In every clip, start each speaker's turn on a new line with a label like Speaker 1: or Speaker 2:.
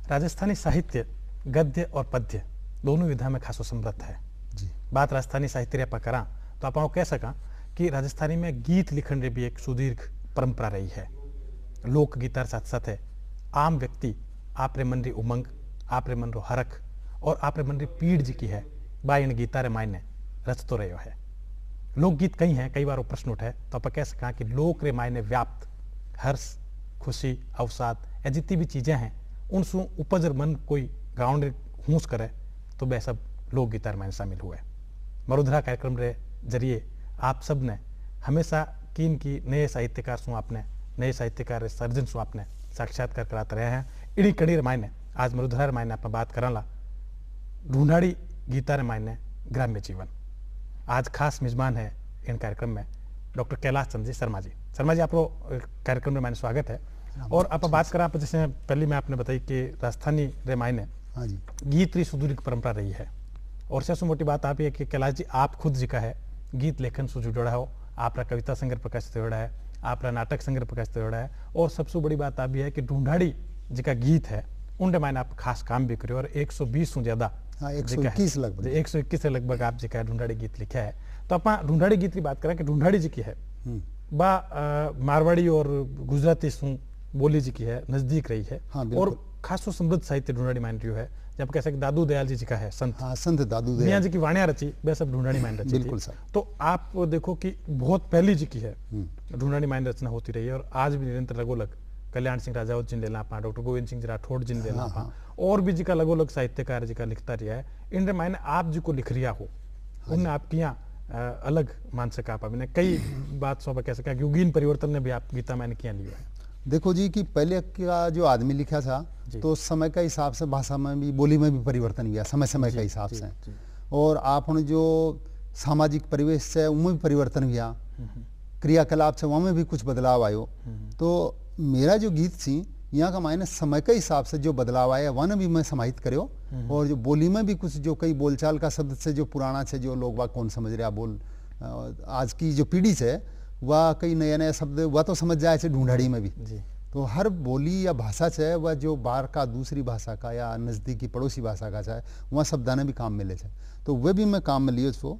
Speaker 1: राजस्थानी साहित्य गद्य और पद्य दोनों विधा में खासो समृद्ध है
Speaker 2: जी।
Speaker 1: बात राजस्थानी साहित्य आप करा तो आप कह सका कि राजस्थानी में गीत लिखण रे भी एक सुदीर्घ परंपरा रही है। लोक गीतार साथ साथ है आम व्यक्ति आपरे मन री उमंग, आपरे मन रो हरख और आपरे मन री पीड़ जी की है बा इन गीता रे मायने रचतो रहो है। लोकगीत कई हैं, कई बार वो प्रश्न उठे तो आप कह सका कि लोक रे मायने व्याप्त हर्ष, खुशी, अवसाद या जितनी भी चीजें हैं उनसु उपज मन कोई गाँव रे हूस करे तो वह सब लोकगीतार मायने शामिल हुए। मरुधरा कार्यक्रम रे जरिए आप सब ने हमेशा किन की नए साहित्यकार सु आपने नए साहित्यकार सर्जन सु आपने साक्षात्कार कराते रहे हैं। इड़ी कड़ी मायने आज मरुधरा मायने आप बात कराला ढूंढाड़ी गीता मायने ग्राम्य जीवन। आज खास मेजबान है इन कार्यक्रम में डॉक्टर कैलाश चंद्र जी शर्मा जी। शर्मा जी आपको कार्यक्रम में मायने स्वागत है। और आप बात करा जैसे पहले मैं आपने बताई कि राजस्थानी रे मायने
Speaker 2: हाँ जी
Speaker 1: गीत री सुदीर्घ परंपरा रही है। और सबसे मोटी बात आप ये कि कैलाश जी आप खुद जी का है गीत लेखन से जुड़ा हो, आप कविता संग्रह प्रकाशित हो है, आप नाटक संग्रह प्रकाशित हो है। और सबसे बड़ी बात आप है कि ढूंढाड़ी जी का गीत है उनके मायने आप खास काम भी करो और 120 से ज्यादा
Speaker 2: 121 लगभग
Speaker 1: 121 से लगभग आप जी का ढूंढाड़ी गीत लिखा है। तो आप ढूंढाड़ी गीत की बात करें कि ढूंढाड़ी जी की है बा मारवाड़ी और गुजराती सु बोली जी की है नजदीक रही है।
Speaker 2: हाँ,
Speaker 1: और खासो समृद्ध साहित्य ढूंढाड़ी मान रही है। जब कह सकते दादू दयाल जी का है संत,
Speaker 2: हाँ संत दादू
Speaker 1: मियाँ जी की वाणियाँ रची वह सब ढूंढाड़ी मान रची
Speaker 2: बिल्कुल सर।
Speaker 1: तो आप देखो कि बहुत पहली जी की है ढूंढाड़ी मान रचना होती रही है और आज भी निरंतर लगोलग कल्याण सिंह राजावत जी लेना पा, डॉक्टर गोविंद सिंह जी राठौड़ जी लेना पा और भी जी का लगोलग साहित्यकार जी का लिखता रहा है। इन मायने आप जी को लिख रिया हो उनने आप किया अलग मान सका आप कई बात सौ कह सका युगीन परिवर्तन ने भी आप गीता मायने किया लिया है।
Speaker 2: देखो जी कि पहले का जो आदमी लिखा था तो समय का हिसाब से भाषा में भी बोली में भी परिवर्तन हुआ समय समय के हिसाब से। और आप जो सामाजिक परिवेश से उनमें भी परिवर्तन हुआ, क्रियाकलाप से वहाँ में भी कुछ बदलाव आयो। तो मेरा जो गीत थी यहाँ का मायने समय के हिसाब से जो बदलाव आया वह भी मैं समाहित करो। और जो बोली में भी कुछ जो कई बोलचाल का शब्द से जो पुराना से जो लोग वह कौन समझ रहा बोल आज की जो पीढ़ी से वह कई नया नया शब्द वह तो समझ जाए से ढूंढाड़ी में भी। तो हर बोली या भाषा से वह जो बाहर का दूसरी भाषा का या नज़दीकी पड़ोसी भाषा का चाहे वह शब्दाने भी काम मिले थे तो वह भी मैं काम में लियो सो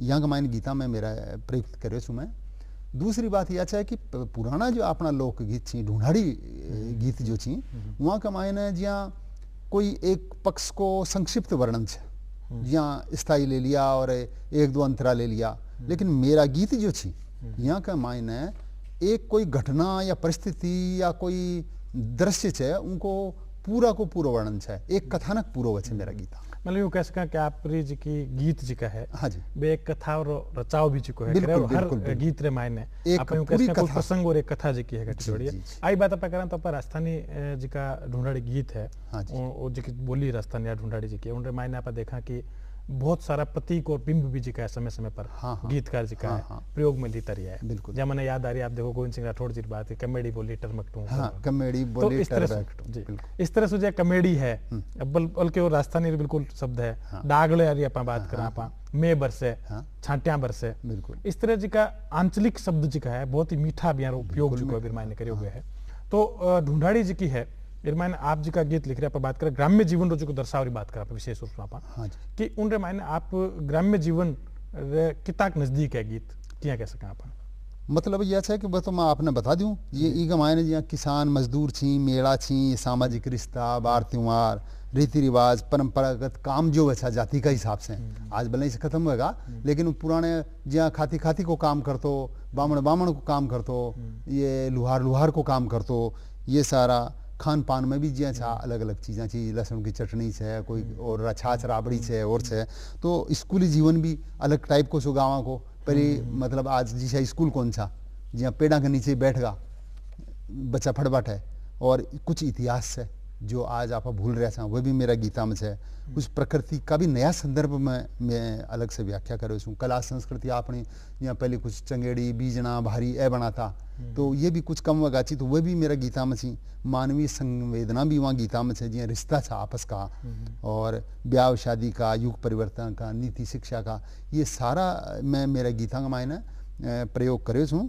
Speaker 2: यहाँ का मायने गीता में मेरा प्रयुक्त करे सो। मैं दूसरी बात यह है कि पुराना जो अपना लोकगीत थी ढूंढाड़ी गीत जो थी वहाँ का मायने जहाँ कोई एक पक्ष को संक्षिप्त वर्णन है जहाँ स्थाई ले लिया और एक दो अंतरा ले लिया। लेकिन मेरा गीत जो थी यहाँ का मायने एक कोई घटना या परिस्थिति या कोई दृश्य है उनको पूरा को पूरा वर्णन है, एक कथानक पूरा वचन मेरा गीता।
Speaker 1: मतलब यूँ कह सका कि आप जी की गीत जी का है
Speaker 2: हाँ जी
Speaker 1: बे एक कथा और रचाव भी जी को है
Speaker 2: बिल्कुल,
Speaker 1: हर
Speaker 2: बिल्कुल,
Speaker 1: गीत रे मायने
Speaker 2: एक
Speaker 1: आप यूँ कह सका कोई प्रसंग और एक कथा जी की है गठजोड़ी। आई बात आप करें तो आप राजस्थानी जी का ढूंढाड़ी गीत है वो जी की बोली राजस्थानी या ढूंढाड़ी जी की उनके मायने आप देखा कि बहुत सारा प्रतीक और बिंब भी जी का है समय समय पर गीतकार जी का है प्रयोग में लेता रहा है।
Speaker 2: बिल्कुल
Speaker 1: जब मैंने याद आ रही है आप देखो गोविंद सिंह राठौड़ जी की बात है कमेडी बोली टरमकटू
Speaker 2: कमेडी
Speaker 1: बोली तो इस तरह से जो कमेडी है बल्कि वो राजस्थानी बिल्कुल शब्द है डागले यारी आप बात करें आप में बरसे छाटिया बरसे
Speaker 2: बिल्कुल
Speaker 1: इस तरह जी का आंचलिक शब्द जी का है बहुत ही मीठा भी उपयोग जी को मायने करे हुए है। तो ढूंढाड़ी जी की है मायने आप जी का गीत लिख रहे हैं बात करें ग्राम्य जीवन रोज को दर्शाव बात करें विशेष रूप से आप कि उन मायने आप ग्राम्य जीवन कितना नजदीक है गीत क्या कह सकें आप।
Speaker 2: मतलब यह है कि बस तो मैं आपने बता दूं ये ई मायने जहाँ किसान मजदूर छी मेला छी सामाजिक रिश्ता बार त्योहार रीति रिवाज परंपरागत काम जो अच्छा जाति का हिसाब से आज भले से खत्म होगा लेकिन पुराने जहाँ खाती खाती को काम करतो बामण बामण को काम करतो ये लुहार लुहार को काम करतो ये सारा खान पान में भी जिया छा अलग अलग चीज़ें छी लहसुन की चटनी है कोई और छाछ राबड़ी है और है। तो स्कूली जीवन भी अलग टाइप को सो गाँव को पहले मतलब आज जिसे स्कूल कौन सा जहाँ पेड़ा के नीचे बैठ गा बच्चा फटबाट है और कुछ इतिहास है जो आज आप भूल रहे हैं वह भी मेरा गीता में है। कुछ प्रकृति का भी नया संदर्भ में मैं अलग से व्याख्या करो छूँ। कला संस्कृति आपने यहाँ पहले कुछ चंगेड़ी बीजना भारी ए बनाता तो ये भी कुछ कम वगाची तो वह भी मेरा गीता में थी। मानवीय संवेदना भी वहाँ गीता में है जिया रिश्ता था आपस का और ब्याह शादी का युग परिवर्तन का नीति शिक्षा का ये सारा मैं मेरा गीता का मायने प्रयोग करे छूँ।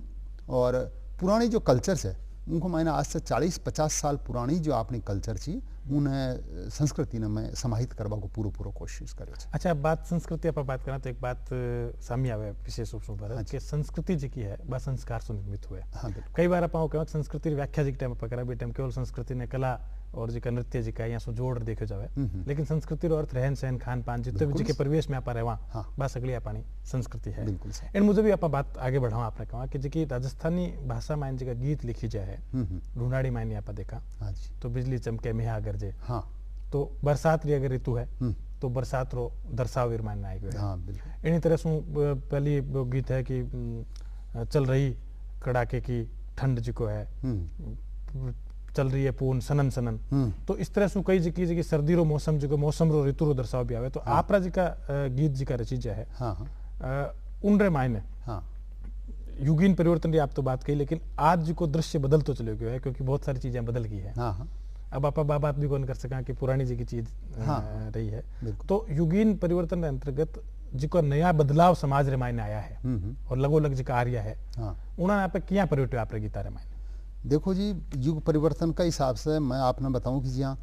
Speaker 2: और पुरानी जो कल्चर है उनको मायने आज से 40-50 साल पुरानी जो अपनी कल्चर थी उन्हें संस्कृति ने मैं समाहित करवा को पूरो कोशिश करे।
Speaker 1: अच्छा, बात संस्कृति आप बात करें तो एक बात सामने आवे विशेष रूप से कि संस्कृति जी की है बस संस्कार से निर्मित हुए।
Speaker 2: हाँ, बिल्कुल।
Speaker 1: कई बार आप संस्कृति व्याख्या जी के टाइम पर करा भी टाइम केवल संस्कृति ने कला और जी का नृत्य जी का यहाँ सो जोड़ देखे जावे, लेकिन संस्कृति रो अर्थ रहन सहन खान पान जितने भी जी के परिवेश में आप रहे वहाँ बस अगली अपनी संस्कृति है। इन मुझे भी आप बात आगे बढ़ाओ, आपने कहा कि जी की राजस्थानी भाषा में जी का गीत लिखी जाए ढूंढाड़ी मायने आप देखा तो बिजली चमके मेहा गरजे, तो बरसात री अगर ऋतु है तो बरसात रो दर्शावीर मानना आएगा। इन्हीं तरह से पहली गीत है कि चल रही कड़ाके की ठंड जी को है, चल रही है पून सनन सनन, तो इस तरह से कई जी की सर्दी रो मौसम जो मौसम रो ऋतु रो दर्शाव भी आवे। तो आपरा जी का गीत जी का रचीजा है उनरे मायने युगीन परिवर्तन की आप तो बात कही, लेकिन आज जी को दृश्य बदल तो चले गया है क्योंकि बहुत सारी चीजें बदल गई है। अब आप बात भी कौन कर सका कि पुरानी जी की चीज रही है, तो युगीन परिवर्तन के अंतर्गत जी को नया बदलाव समाज रे मायने आया है और लगोलग जी का आर्या है, उन्होंने आप क्या परिवर्तन आप गीता रे मायने।
Speaker 2: देखो जी, युग परिवर्तन का हिसाब से मैं आपने बताऊं कि जी हाँ,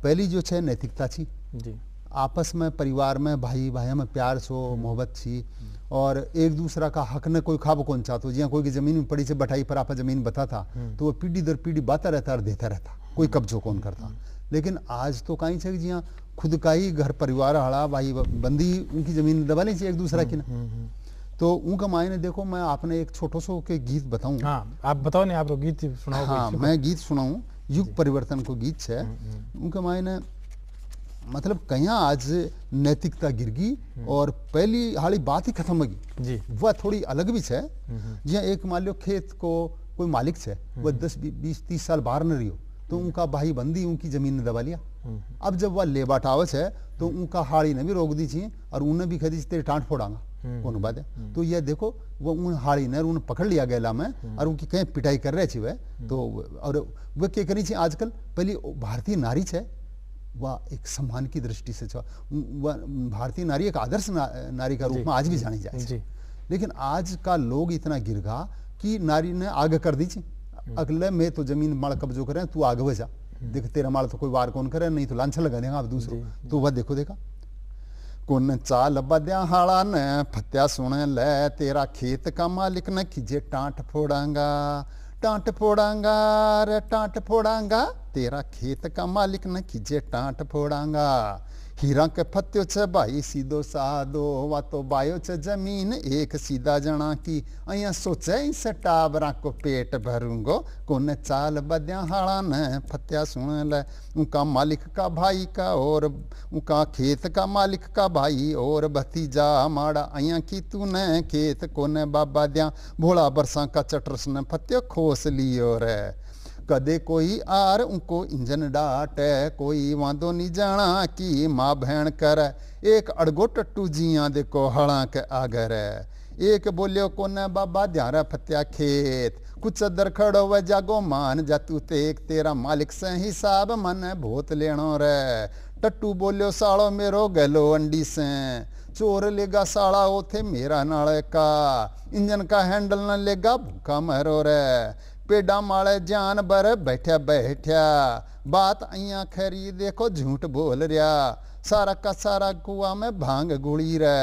Speaker 2: पहली जो है नैतिकता थी जी, आपस में परिवार में भाई भाई में प्यार सो मोहब्बत थी और एक दूसरा का हक न कोई खाब कौन चाहतो। जी कोई की जमीन में पड़ी से बैठाई पर आप जमीन बता था तो वो पीढ़ी दर पीढ़ी बाता रहता और देता रहता, कोई कब्जो कौन करता। लेकिन आज तो कहीं से जी हाँ, खुद का ही घर परिवार हड़ा भाई बंदी उनकी जमीन दबा ली एक दूसरा की ना। तो उनका मायने देखो, मैं आपने एक छोटो सो के गीत बताऊं।
Speaker 1: आप बताओ नहीं, आप गीत सुनाओ।
Speaker 2: मैं गीत सुनाऊं, युग परिवर्तन को गीत है। उनका मायने मतलब कहीं आज नैतिकता गिर गई और पहली हाली बात ही खत्म होगी जी, वह थोड़ी अलग भी है। जी एक मान लो खेत को कोई मालिक है, वह 10-20-30 साल बाहर न रही हो तो उनका भाई बंदी उनकी जमीन ने दबा लिया। अब जब वह ले बाटावच है तो उनका हाड़ी ने भी रोक दी थी और उन्हें भी खरीदी तेरे टांट फोड़ांगा कौन बात है। तो यह देखो वो उन हाड़ी ने उन्हें पकड़ लिया गया में और उनकी कहीं पिटाई कर रहे थी वह तो। और वह क्या करी थी आजकल, पहली भारतीय नारी है वह एक सम्मान की दृष्टि से वह भारतीय नारी एक आदर्श नारी का रूप में आज भी जानी जाए। लेकिन आज का लोग इतना गिर गा कि नारी ने आगे कर दी थी, अगले में तो जमीन माल कब्जो करे तू आगे बजा, देख तेरा माल तो कोई वार कौन करे, नहीं तो लांछा लगा देगा आप दूसरों। तो वह देखो देखा कौन चाल बद्या हाड़ा ने फत्या सुने ले, तेरा खेत का मालिक न खिजे टांट फोड़ांगा, टांट फोड़ांगा रे टांट फोड़ांगा, तेरा खेत का मालिक न खिजे टांट फोड़ांगा। हीरा के फत्यो छ भाई सीधो सादो, वा तो बायो छ जमीन एक सीधा जना की, अया सोचे इस टाबरा को पेट भरूंगो, कोने चाल बद्या हाड़ा ने फत्या सुन ले। उनका मालिक का भाई का और उनका खेत का मालिक का भाई और भतीजा माड़ा, अया की तूने खेत कोने बाबा द्या, भोला बरसा का चटरस ने फत्यो खोस लियो रे। कदे कोई आर उनको इंजन डाटे, कोई वादो नहीं जाना कि माँ बहन कर, एक अड़गो टट्टू जिया देखो हड़ा के आगर। एक बोलियो कोने बाबा ध्यारा फत्या खेत, कुछ दर खड़ो व जागो मान जा तू तेक, तेरा मालिक से हिसाब मन भूत लेनो रे। टट्टू बोलियो साड़ो मेरो गलो अंडी से, चोर लेगा साड़ा ओथे मेरा नाले का, इंजन का हैंडल न लेगा भूखा मरो रे। पेड़ा माले जान बर बैठा बैठा, बात अइया खरी देखो झूठ बोल रहा, सारा का सारा कुआ में भांग गुड़ी रे।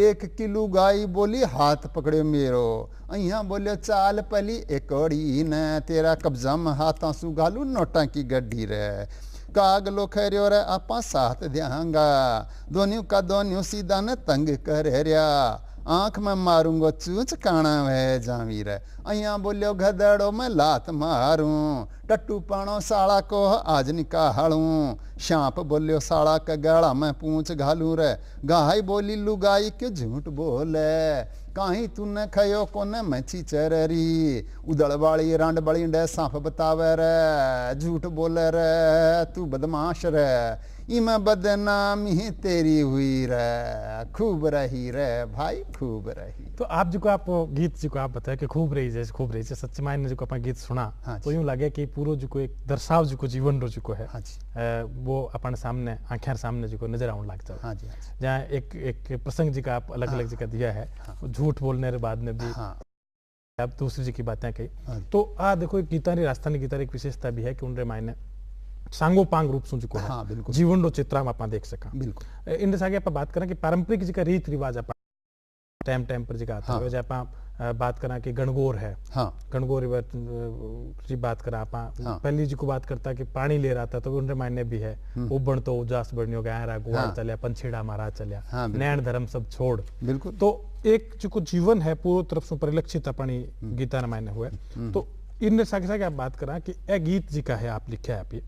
Speaker 2: 1 किलो गाय बोली हाथ पकड़े मेरो, अइया बोले चाल पली एकड़ी ने, तेरा कब्जा में हाथा सुगालू नोटा की गड्डी रे। काग लो खरियो रे आपा साथ देंगा, दोनियों का दोनियों सीधा ने तंग कर रहा, आंख में मारूंगो चूच काना वह जावी रे। अइया बोलियो गधड़ो में लात मारूं, टट्टू पाणो साड़ा को आज निकालूं, सांप बोलियो साड़ा के गाड़ा में पूंछ घालू रे। गाय बोली लुगाई के झूठ बोले, कहीं तूने खयो कोने मच्छी चररी, उदड़ वाली रांड बड़ी डे सांप बतावे रे, झूठ बोले रे तू बदमाश रे, इमा बदनामी तेरी हुई रे, खूब रही रे भाई खूब रही।
Speaker 1: तो आप जो को आप गीत जी को आप बताया कि खूब रही जैसे खूब रही जैसे सच्चे मायने जो को अपन गीत सुना तो यूं लगे कि पूरो जो को एक दर्शाव जो को जीवन रो जो को है वो अपन सामने आंखें सामने जो को नजर आने लग जाओ। जहाँ एक प्रसंग जी का आप अलग अलग जी का दिया है, झूठ बोलने के बाद में भी आप दूसरी जी की बातें कही। तो देखो गीता राजस्थानी गीता एक विशेषता भी है कि उनरे मायने सांगोपांग रूप से जिको
Speaker 2: हाँ,
Speaker 1: है
Speaker 2: बिल्कुल।
Speaker 1: जीवन रो चित्रा में आप देख सका
Speaker 2: बिल्कुल
Speaker 1: इन सागे आप बात करें कि पारंपरिक जिका रीत रिवाज आप टाइम टाइम पर जिका आता है जब आप बात करा कि गणगौर है
Speaker 2: हाँ
Speaker 1: गणगौर की बात करा आप पहली जी को बात करता कि पानी ले रहा था तो उनके मायने भी है उबण तो उजास बनियो गायरा गुवार चलिया पंछीड़ा मारा चलिया
Speaker 2: हाँ, बिल्कुल।
Speaker 1: नैन धर्म सब छोड़
Speaker 2: बिल्कुल
Speaker 1: तो एक जो जीवन है पूर्व तरफ से परिलक्षित अपनी गीता ने मायने हुए तो इन सागे सागे आप बात करा कि ए गीत जी का है आप लिखे है आप ये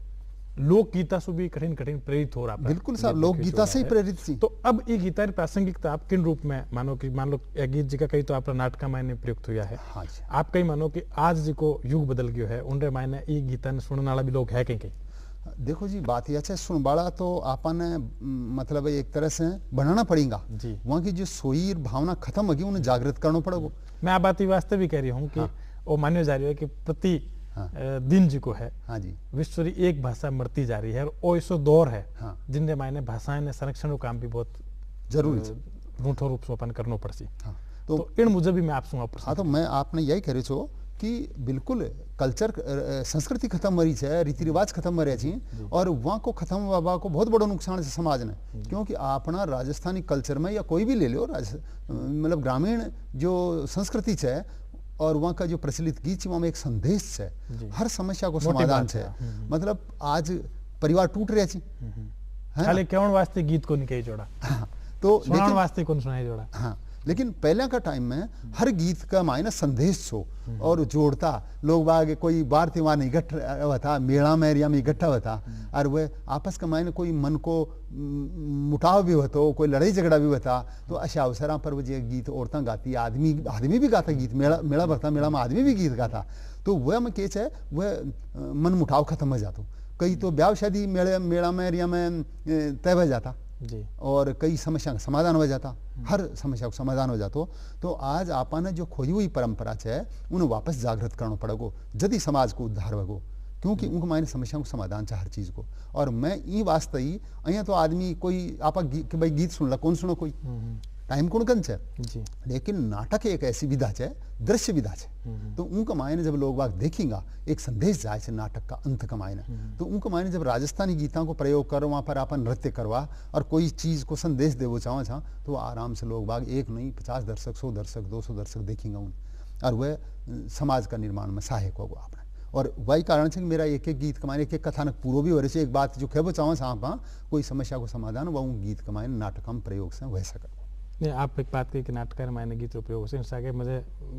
Speaker 1: लोक गीता से भी कठिन कठिन प्रेरित हो रहा है
Speaker 2: बिल्कुल साहब लोक गीता से ही प्रेरित थी।
Speaker 1: तो अब ये गीता की प्रासंगिकता आप किन रूप में मानो कि मान लो ये गीत जी का कहीं तो आपका नाटक मायने प्रयुक्त हुआ है
Speaker 2: हाँ जी।
Speaker 1: आप कहीं मानो कि आज जी को युग बदल गयो है उनरे मायने ये गीता ने सुनने वाला भी लोग है कहीं कहीं
Speaker 2: देखो जी बात यह है सुन बड़ा तो आपने मतलब एक तरह से बनाना पड़ेगा
Speaker 1: जी।
Speaker 2: वहाँ की जो सोई भावना खत्म होगी उन्हें जागृत करना पड़ेगा।
Speaker 1: मैं आप बात वास्ते भी कह रही हूँ कि वो मान्य जा रही है कि प्रति दिन जी को है
Speaker 2: हाँ जी
Speaker 1: विश्व की एक भाषा मरती जा रही है और ऐसा दौर है
Speaker 2: हाँ।
Speaker 1: जिनके मायने भाषाएं ने संरक्षण का काम भी बहुत
Speaker 2: जरूरी है
Speaker 1: रूठो रूप से अपन करना पड़सी
Speaker 2: हाँ।
Speaker 1: तो इन मुझे भी मैं आप सुना
Speaker 2: हाँ तो मैं आपने यही कह रहे छो कि बिल्कुल कल्चर संस्कृति खत्म मरी है रीति रिवाज खत्म मरे छी और वहाँ को खत्म हुआ को बहुत बड़ा नुकसान है समाज ने क्योंकि अपना राजस्थानी कल्चर में या कोई भी ले लो मतलब ग्रामीण जो संस्कृति है और वहाँ का जो प्रचलित गीत वहाँ में एक संदेश है हर समस्या को समाधान है मतलब आज परिवार टूट रहे छी
Speaker 1: खाली केवल वास्ते गीत को नहीं जोड़ा
Speaker 2: तो
Speaker 1: सुनाने वास्ते कौन सुनाई जोड़ा
Speaker 2: हाँ लेकिन पहले का टाइम में हर गीत का मायना संदेश हो और जोड़ता लोग बाग कोई बार त्योहार इकट्ठा हुआ था मेला में एरिया में इकट्ठा हुआ था और वह आपस का मायने कोई मन को मुटाव भी होता हो कोई लड़ाई झगड़ा भी होता तो अशा अवसर पर वो जो गीत औरतें गाती आदमी भी गाता गीत मेला भरता मेला में आदमी भी गीत गाता तो वह में केच है वह मन मुटाव खत्म हो जाता कई तो ब्याह शादी मेला में एरिया में तय हो जाता
Speaker 1: जी।
Speaker 2: और कई समस्या का समाधान हो जाता हर समस्या का समाधान हो जाता तो आज आपने जो खोई हुई परंपरा है उन्हें वापस जागृत करना पड़ेगो यदि समाज को उद्धार होगो क्योंकि उनको मायने समस्या को समाधान है हर चीज को और मैं ये वास्ते ही अँ तो आदमी कोई आप भाई गीत सुन ला कौन सुनो कोई टाइम कौन कन है लेकिन नाटक एक ऐसी विधा है दृश्य विधा है तो उनका मायने जब लोग बाग देखेंगे एक संदेश जाए है नाटक का अंत का मायने तो उनका मायने जब राजस्थानी गीतों को प्रयोग करो वहाँ पर आप नृत्य करवा और कोई चीज को संदेश देवो चाहो तो आराम से लोग बाग एक नहीं 50 दर्शक 100 दर्शक 200 दर्शक देखेंगे उन और वह समाज का निर्माण में सहायक होगा आपने और वही कारण है कि मेरा एक एक गीत कमाने एक कथानक पूरा भी हो रहे एक बात जो कहबो चाहो आप कोई समस्या को समाधान वह गीत कमाने नाटक में प्रयोग से वह सके
Speaker 1: नहीं आप एक बात कही कि नाटक मायने गीत उपयोग से आगे मुझे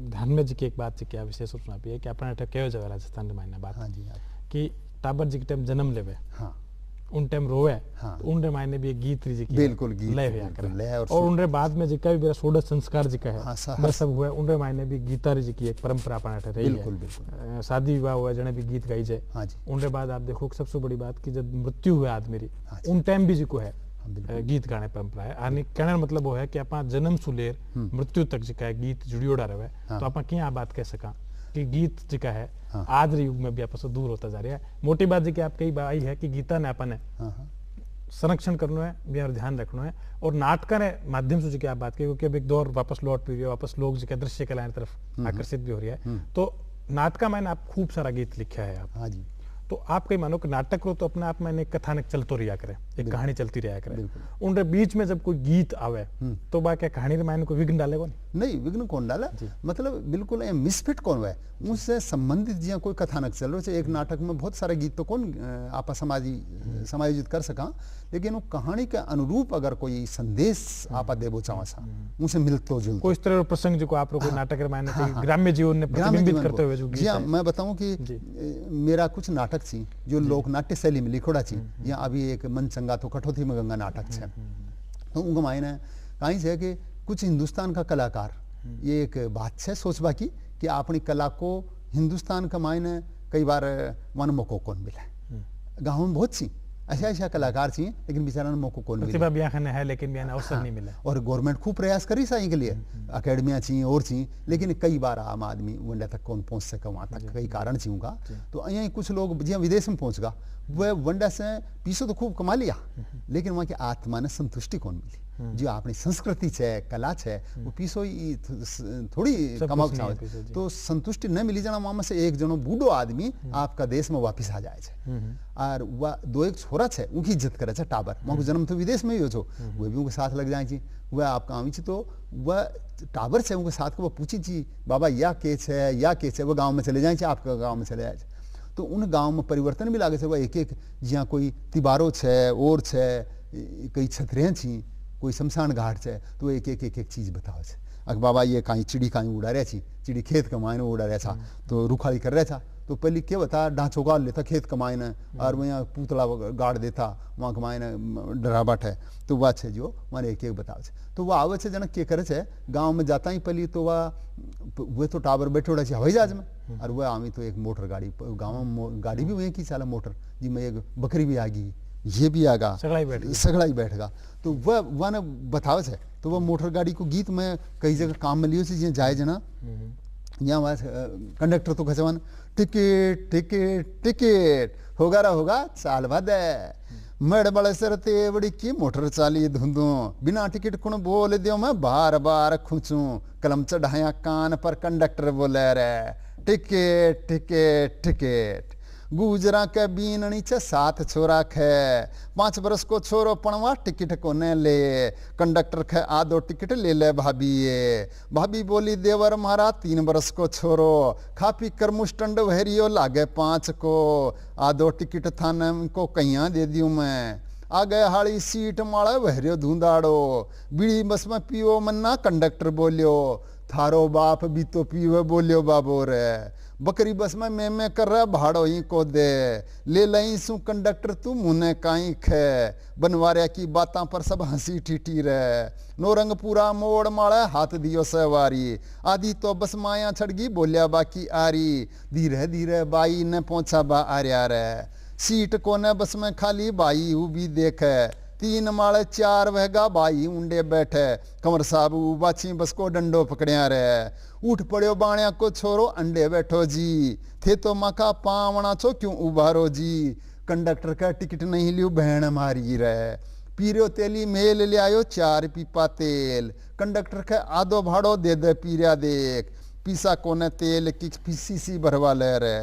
Speaker 1: ध्यान में जी की एक बात क्या विशेष रूप से है कि अपना नाटक कहो जाए राजस्थान के मायने बात
Speaker 2: हाँ जी
Speaker 1: कि टाबर जी के टाइम जन्म लेवे
Speaker 2: हाँ
Speaker 1: उन टाइम रोवे
Speaker 2: हाँ
Speaker 1: तो उनके मायने भी एक गीत जी की
Speaker 2: बिल्कुल गीत
Speaker 1: लय हुआ करे
Speaker 2: लय
Speaker 1: और उनके बाद में जिका भी मेरा सोडा संस्कार जी का है
Speaker 2: हाँ,
Speaker 1: बस सब हुआ उनके मायने भी गीता जी की एक परंपरा अपना रही है शादी विवाह हुआ जने भी गीत गाई जाए
Speaker 2: हाँ जी
Speaker 1: उनके बाद आप देखो सबसे बड़ी बात की जब मृत्यु हुआ आदमी उन टाइम भी जी को है गीत गाने परंपरा है आने कहने मतलब वो है कि आप जन्म सुलेर मृत्यु तक जिका है गीत जुड़ियोड़ा रहे तो आप क्या बात कह सका कि गीत जिका है आज युग में भी आपस दूर होता जा रहा है मोटी बात जी की आप कई बाई है कि गीता ने अपन संरक्षण करना है भी और ध्यान रखना है और नाटक ने माध्यम से जी आप बात की क्योंकि अब एक दौर वापस लौट भी रही है वापस लोग जी दृश्य कला की तरफ आकर्षित भी हो रही है तो नाटक मैंने आप खूब सारा गीत लिखा है आप
Speaker 2: हाँ जी
Speaker 1: तो आप कहीं मानो कि नाटक हो तो अपने आप में एक कथानक चलतो रहा करे एक कहानी चलती रहा करे उनके बीच में जब कोई गीत आवे तो बा क्या कहानी मायने कोई विघ्न डाले कौन
Speaker 2: नहीं विघ्न कौन डाला मतलब बिल्कुल मिसफिट कौन है उससे संबंधित जिया कोई कथानक चल रहा है एक नाटक में बहुत सारे गीत तो कौन आप समायोजित कर सका लेकिन वो कहानी के अनुरूप अगर कोई संदेश आप देवो चाहो सा उनसे मिलतो जुलतो
Speaker 1: कोई इस तरह प्रसंग जो आप कोई नाटक मायने ग्राम्य जीवन ने प्रतिबिंबित करते हुए जो
Speaker 2: गीत है मैं बताऊं कि मेरा कुछ नाटक थी जो लोक नाट्य शैली में लिखोड़ा थी या अभी एक मन चंगा तो कठौती में गंगा नाटक है तो उनका मायने कहीं है कि कुछ हिंदुस्तान का कलाकार ये एक बात है सोचबा की कि अपनी कला को हिंदुस्तान का मायने कई बार वन मौको कौन मिला गाँव में बहुत सी ऐसा कलाकार चाहिए लेकिन बेचारा मौको कौन
Speaker 1: मिला है लेकिन अवसर नहीं मिला
Speaker 2: और गवर्नमेंट खूब प्रयास करी सा के लिए अकेडमियाँ चाहिए और चाहिए लेकिन कई बार आम आदमी वंडा तक कौन पहुंच सका वहाँ तक कई कारण चाहिए तो यहाँ कुछ लोग जिया विदेश में पहुंच गा वह वंडा से पीछे तो खूब कमा लिया लेकिन वहाँ की आत्मा ने संतुष्टि कौन मिली जो अपनी संस्कृति छे कला छे वो पीसो ही थोड़ी कमाओ चाहो तो संतुष्टि न मिली जना मामा से एक जनो बूढ़ो आदमी आपका देश में वापिस आ जाए छे और वह दो एक छोरा छे उनकी इज्जत करे छे टाबर माको जन्म तो विदेश में ही हो छो वो भी उनके साथ लग जाए छी वह आपका आवी छी तो वह टाबर छे उनके साथ को वो पूछी छी बाबा या के छे वो गांव में चले जाए छी आपका गांव में चले जाए तो उन गांव में परिवर्तन भी लागे छे वह एक एक जिया कोई तिबारो छे और छे कई छतरे छी कोई शमशान घाट छे तो एक एक चीज बतावे छे अग बाबा ये कहीं चिड़ी कहीं उड़ा रहा छी चिड़ी खेत कमाने उड़ा रहा था तो रुखाली कर रहा था तो पहले क्या बता ढांचो गाड़ लेता खेत कमाने और वहाँ पुतला गाड़ देता वहाँ कमाने डराबाट है तो वह छे जो मारे एक बतावे छे तो वह आवे छे जनक के करे छे गांव में जाता ही पहले तो वह तो टावर बैठे उड़ा छे हवाई जहाज में और वह आवी तो एक मोटर गाड़ी गाँव में गाड़ी भी वहीं की चाला मोटर जिसमें एक बकरी भी आ गई ये भी आगा सगड़ा ही बैठेगा तो वह ने बतावे छे तो वह मोटर गाड़ी को गीत में कई जगह काम में लियो छे जाए जना यहाँ वहाँ कंडक्टर तो खचवान टिकट टिकट टिकट होगा चाल भादे मड़ बड़े सर तेवड़ी की मोटर चाली धुंधू बिना टिकट कुण बोल दियो मैं बार बार खुचूं कलम चढ़ाया कान पर कंडक्टर बोले रे टिकट टिकट टिकट गुजरा के बीन नीचे 7 छोरा खे 5 बरस को छोरो पणवा टिकट को ने ले कंडक्टर खे आधो टिकट ले भाभी बोली देवर मारा 3 बरस को छोरो खा पी कर मुस्टंड वहरियो लागे 5 को आधो टिकट थाने को कहिया दे दियो मैं आ गए हाड़ी सीट माड़ा वहरियो धुंधाड़ो बीड़ी बस में पियो मन्ना कंडक्टर बोलियो थारो बाप भी तो पीवे बोलियो बाबो रे बकरी बस में मैं कर रहा भाड़ो ही को दे ले लई सु कंडक्टर तू मुने काई खे बनवारिया की बातां पर सब हंसी ठीठी रे नौरंग पूरा मोड़ माड़ा हाथ दियो सवारी आधी तो बस माया छड़गी बोलिया बाकी आरी धीरे धीरे बाई ने पहुंचा बा आर्या रे सीट कोने बस में खाली बाई हु भी देखे 3 माड़े 4 वहगा बाई उंडे बैठे कंवर साहब बाछी बस को डंडो पकड़िया रे उठ पड़ो बाणिया को छोरो अंडे बैठो जी थे तो मका पावना छो क्यों उबारो जी कंडक्टर का टिकट नहीं लियो बहन मारी रे पीरियो तेली मेल ले आयो 4 पीपा तेल कंडक्टर का आधो भाड़ो दे पीरिया देख पीसा कोने तेल की पीसी भरवा ले रे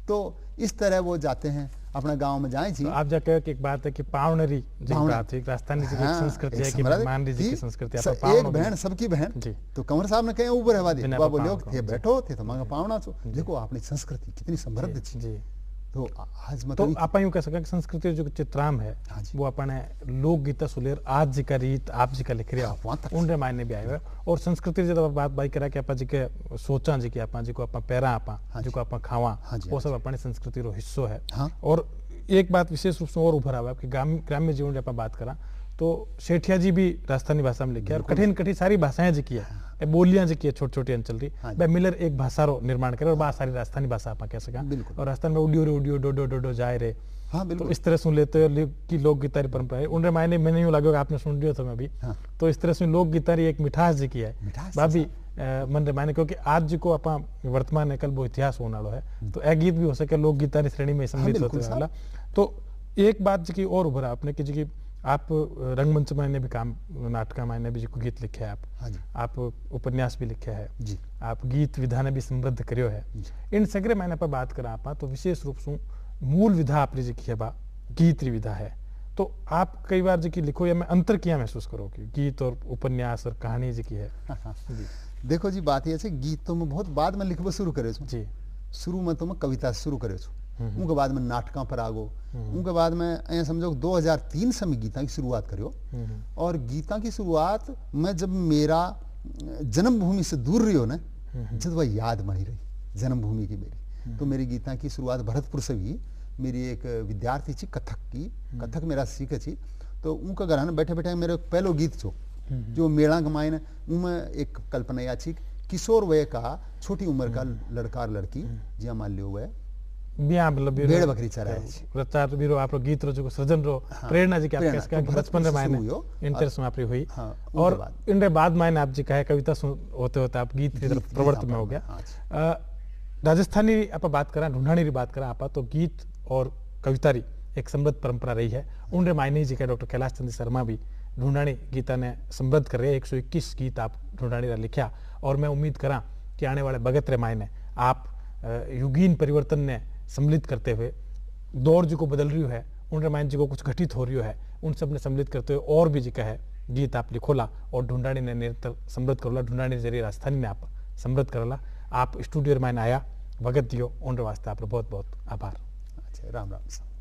Speaker 2: तो इस तरह वो जाते हैं अपना गांव में जाए जी
Speaker 1: तो आप जाके एक बात है कि पावनरी जी बात है राजस्थानी की संस्कृति है कि मेहमान जी की संस्कृति है
Speaker 2: एक बहन सबकी बहन जी तो कंवर साहब ने कहे ऊपर रहवा दी बाबा बोलियो थे बैठो थे तो मांगा पावना छो देखो अपनी संस्कृति कितनी समृद्ध थी जी तो आज मतलब
Speaker 1: तो आप यूं कह सकें कि संस्कृति जो चित्राम है वो अपने लोकगीत सुलेर आज जी का रीत आप जी का लिख रहे हो उन मायने भी आए हुए और संस्कृति जब बात बाई करा कि आप जी के सोचा जी कि आप जी को आप पैरा आप जो आप खावा वो सब अपनी संस्कृति रो हिस्सो है और एक बात विशेष रूप से और उभरा हुआ है कि ग्राम्य जीवन जब बात करा तो सेठिया जी भी राजस्थानी भाषा में लिखे और कठिन सारी भाषाएं जी की है बोलियां जी की छोटी छोटी अंचल रही मिलर एक भाषा रो निर्माण करे और बात सारी राजस्थानी भाषा आप कह सका और राजस्थान में उडियो डो डो डो डो जाए रे तो इस तरह सुन लेते की लोक गीतारी परंपरा है उनके मायने मैंने यूं लगे आपने सुन लिया था मैं भी तो इस तरह से लोक गीतारी एक मिठास जी की है भाभी मन रे मायने क्योंकि आज जी को आप वर्तमान है कल वो इतिहास होने वाला है तो एक गीत भी हो सके लोक गीतारी श्रेणी में सम्मिलित होते वाला तो एक बात जी की और उभरा आपने कि जी की आप रंगमंच मायने भी काम नाटक मायने भी को गीत लिखे है आप उपन्यास भी लिखे है आप गीत विधा ने भी समृद्ध करियो है इन सगरे मायने पर बात करा आप तो विशेष रूप से मूल विधा आपने जी की है बा गीत विधा है तो आप कई बार जी की लिखो या मैं अंतर किया महसूस करो कि गीत और उपन्यास और कहानी जी की है
Speaker 2: देखो जी बात ये गीत तो मैं बहुत बाद में लिखवा शुरू करे जी शुरू में तो मैं कविता शुरू करे उनके बाद में नाटकों पर आगो उनके बाद में समझो 2003 से मैं गीता की शुरुआत करियो और गीता की शुरुआत में जब मेरा जन्मभूमि से दूर रही हो ना जब वह याद बनी रही जन्मभूमि की मेरी तो मेरी गीता की शुरुआत भरतपुर से हुई मेरी एक विद्यार्थी थी कथक मेरा सीखे थी तो उनका घर में बैठे बैठे मेरे पहलो गीत जो मेला गमायन उनमें एक कल्पना या थी किशोर वय का छोटी उम्र का लड़का और लड़की जिया मान लियो वह
Speaker 1: बिया मतलब
Speaker 2: भेड़ बकरी चराए
Speaker 1: रचार बिरो आपरो गीत रो जो सृजन रो प्रेरणा जी के आपके इसका बचपन में मायने इंटरेस्ट में आपरी हुई और इनके बाद मायने आप जी कहे कविता होते होते आप गीत की तरफ प्रवृत्त में हो गया राजस्थानी आप बात करा ढूंढानी की बात करा आप तो गीत और कवितारी एक समृद्ध परंपरा रही है उनके मायने जी के डॉक्टर कैलाश चंद्र शर्मा भी ढूंढाणी गीता ने समृद्ध कर रहे हैं। 121 गीत आप ढूंढाणी रा लिखा और मैं उम्मीद करा कि आने वाले भगत रे मायने आप युगीन परिवर्तन ने सम्मिलित करते हुए दौर जो को बदल रही है उन रामायण जी को कुछ घटित हो रही है उन सब ने सम्मिलित करते हुए और भी जी का है गीत आप लिखोला और ढूंढाणी ने निरंतर समृद्ध करोला। ढूंढाणी जरिए राजस्थानी ने आप समृद्ध करला। आप स्टूडियो में आया भगत दियो उन वास्ते आप बहुत बहुत आभार।
Speaker 2: अच्छा, राम राम।